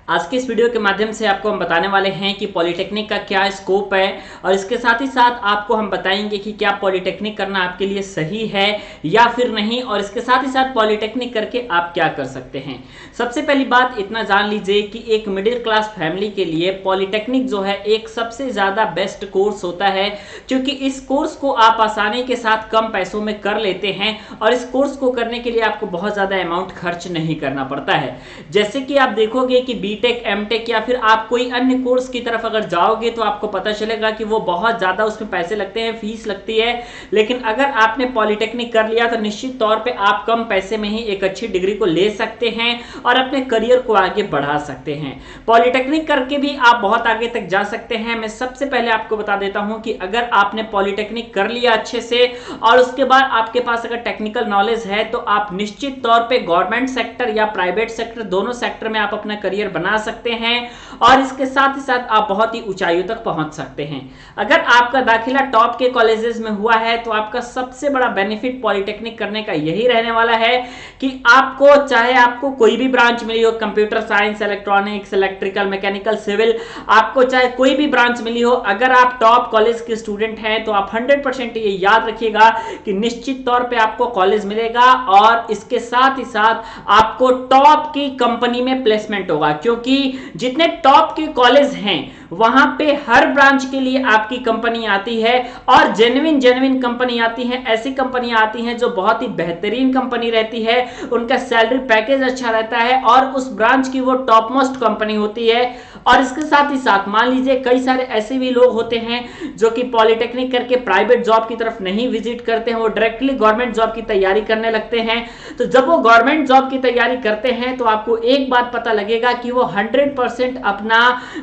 आज के इस वीडियो के माध्यम से आपको हम बताने वाले हैं कि पॉलिटेक्निक का क्या स्कोप है और इसके साथ ही साथ आपको हम बताएंगे कि क्या पॉलिटेक्निक करना आपके लिए सही है या फिर नहीं, और इसके साथ ही साथ पॉलिटेक्निक करके आप क्या कर सकते हैं। सबसे पहली बात इतना जान लीजिए कि एक मिडिल क्लास फैमिली के लिए पॉलिटेक्निक जो है एक सबसे ज़्यादा बेस्ट कोर्स होता है, क्योंकि इस कोर्स को आप आसानी के साथ कम पैसों में कर लेते हैं और इस कोर्स को करने के लिए आपको बहुत ज़्यादा अमाउंट खर्च नहीं करना पड़ता है। जैसे कि आप देखोगे कि बीटेक, एमटेक या फिर आप कोई अन्य कोर्स की तरफ अगर जाओगे तो आपको पता चलेगा कि वो बहुत ज़्यादा उसमें पैसे लगते हैं, फीस लगती है। लेकिन अगर आपने पॉलिटेक्निक कर लिया तो निश्चित तौर पे आप कम पैसे में ही एक अच्छी डिग्री को ले सकते हैं और अपने करियर को आगे बढ़ा सकते हैं। पॉलिटेक्निक करके भी आप बहुत आगे तक जा सकते हैं। मैं सबसे पहले आपको बता देता हूं कि अगर आपने पॉलिटेक्निक कर लिया अच्छे से और उसके बाद आपके पास अगर टेक्निकल नॉलेज है तो आप निश्चित तौर पे गवर्नमेंट सेक्टर या प्राइवेट सेक्टर, दोनों सेक्टर में आप अपना करियर बना सकते हैं और इसके साथ ही साथ आप बहुत ही ऊंचाइयों तक पहुंच सकते हैं। अगर आपका दाखिला टॉप के कॉलेजेस में हुआ है तो आपका सबसे बड़ा बेनिफिट पॉलिटेक्निक करने का यही रहने वाला है कि आपको, चाहे आपको कोई भी ब्रांच मिली हो, computer science, electronics, electrical, mechanical, civil, आपको चाहे कोई भी ब्रांच मिली हो, अगर आप टॉप कॉलेज के स्टूडेंट हैं तो आप 100% ये याद रखिएगा कि निश्चित तौर पे आपको कॉलेज मिलेगा और इसके साथ ही साथ आपको टॉप की कंपनी में प्लेसमेंट होगा, क्योंकि जितने टॉप के कॉलेज हैं वहां पे हर ब्रांच के लिए आपकी कंपनी आती है और जेन्युइन कंपनी आती है। ऐसी कंपनियां आती हैं जो बहुत ही बेहतरीन कंपनी रहती है, उनका सैलरी पैकेज अच्छा रहता है और उस ब्रांच की वो टॉप मोस्ट कंपनी होती है। और इसके साथ ही साथ मान लीजिए कई सारे ऐसे भी लोग होते हैं जो कि पॉलिटेक्निक करके प्राइवेट जॉब की तरफ नहीं विजिट करते हैं, वो डायरेक्टली गवर्नमेंट जॉब की तैयारी करने लगते हैं। तो जब वो गवर्नमेंट जॉब की तैयारी करते हैं तो आपको एक बात पता लगेगा कि वो 100% अपना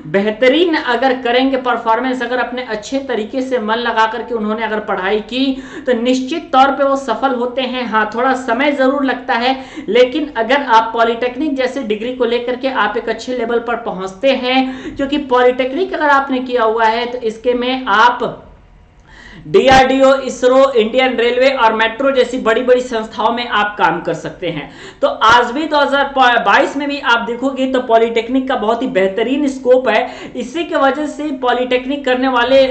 बेहतरीन अगर करेंगे परफॉर्मेंस, अगर अपने अच्छे तरीके से मन लगा करके उन्होंने अगर पढ़ाई की तो निश्चित तौर पे वो सफल होते हैं। हाँ, थोड़ा समय जरूर लगता है, लेकिन अगर आप पॉलिटेक्निक जैसे डिग्री को लेकर के आप एक अच्छे लेवल पर पहुंचते हैं, क्योंकि पॉलिटेक्निक अगर आपने किया हुआ है तो इसके में आप डीआरडीओ, इसरो, इंडियन रेलवे और मेट्रो जैसी बड़ी बड़ी संस्थाओं में आप काम कर सकते हैं। तो आज भी 2022 में भी आप देखोगे तो पॉलिटेक्निक का बहुत ही बेहतरीन स्कोप है। इसी के वजह से पॉलिटेक्निक करने वाले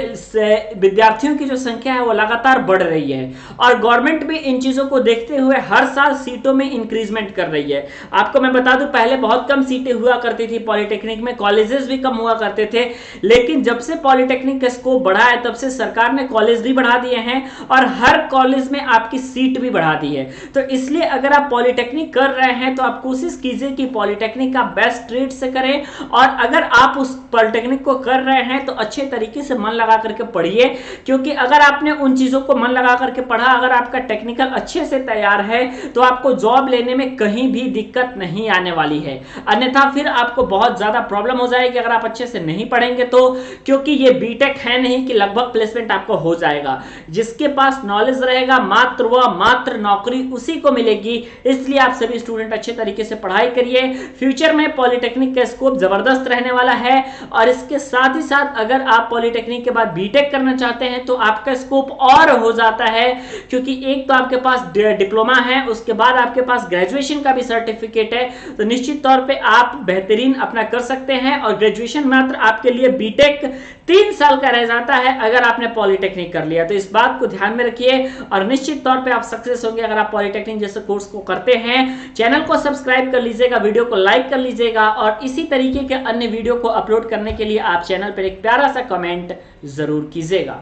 विद्यार्थियों की जो संख्या है वो लगातार बढ़ रही है और गवर्नमेंट भी इन चीजों को देखते हुए हर साल सीटों में इंक्रीजमेंट कर रही है। आपको मैं बता दूं, पहले बहुत कम सीटें हुआ करती थी पॉलिटेक्निक में, कॉलेजेस भी कम हुआ करते थे, लेकिन जब से पॉलिटेक्निक का स्कोप बढ़ा है तब से सरकार ने कॉलेज भी बढ़ा दिए हैं और हर कॉलेज में आपकी सीट भी बढ़ा दी है। तो इसलिए अगर आप पॉलिटेक्निक कर रहे हैं तो आप कोशिश कीजिए कि पॉलिटेक्निक का बेस्ट रेट से करें, और अगर आप उस पॉलिटेक्निक को कर रहे हैं तो अच्छे तरीके से मन लगा करके पढ़िए, क्योंकि अगर आपने उन चीजों को मन लगा करके पढ़ा, अगर आपका टेक्निकल अच्छे से तैयार है तो आपको जॉब लेने में कहीं भी दिक्कत नहीं आने वाली है। अन्यथा फिर आपको बहुत ज्यादा प्रॉब्लम हो जाएगी अगर आप अच्छे से नहीं पढ़ेंगे तो, क्योंकि ये बीटेक है नहीं कि लगभग प्लेसमेंट आपको हो जाएगा। जिसके पास नॉलेज रहेगा मात्र वह मात्र नौकरी उसी को मिलेगी। इसलिए आप सभी स्टूडेंट अच्छे तरीके से पढ़ाई करिए। फ्यूचर में पॉलिटेक्निक का स्कोप जबरदस्त रहने वाला है और इसके साथ ही साथ अगर आप पॉलिटेक्निक के बाद बीटेक करना चाहते हैं तो आपका स्कोप और हो जाता है, क्योंकि एक तो आपके पास डिप्लोमा है, उसके बाद आपके पास ग्रेजुएशन का भी सर्टिफिकेट है, तो निश्चित तौर पे आप बेहतरीन अपना कर सकते हैं। और ग्रेजुएशन मात्र आपके लिए बीटेक 3 साल का रह जाता है अगर आपने पॉलिटेक्निक कर लिया। तो इस बात को ध्यान में रखिए और निश्चित तौर पे आप सक्सेस होंगे अगर आप पॉलिटेक्निक जैसे कोर्स को करते हैं। चैनल को सब्सक्राइब कर लीजिएगा, वीडियो को लाइक कर लीजिएगा और इसी तरीके के अन्य वीडियो को अपलोड करने के लिए आप चैनल पर एक प्यारा सा कमेंट जरूर कीजिएगा।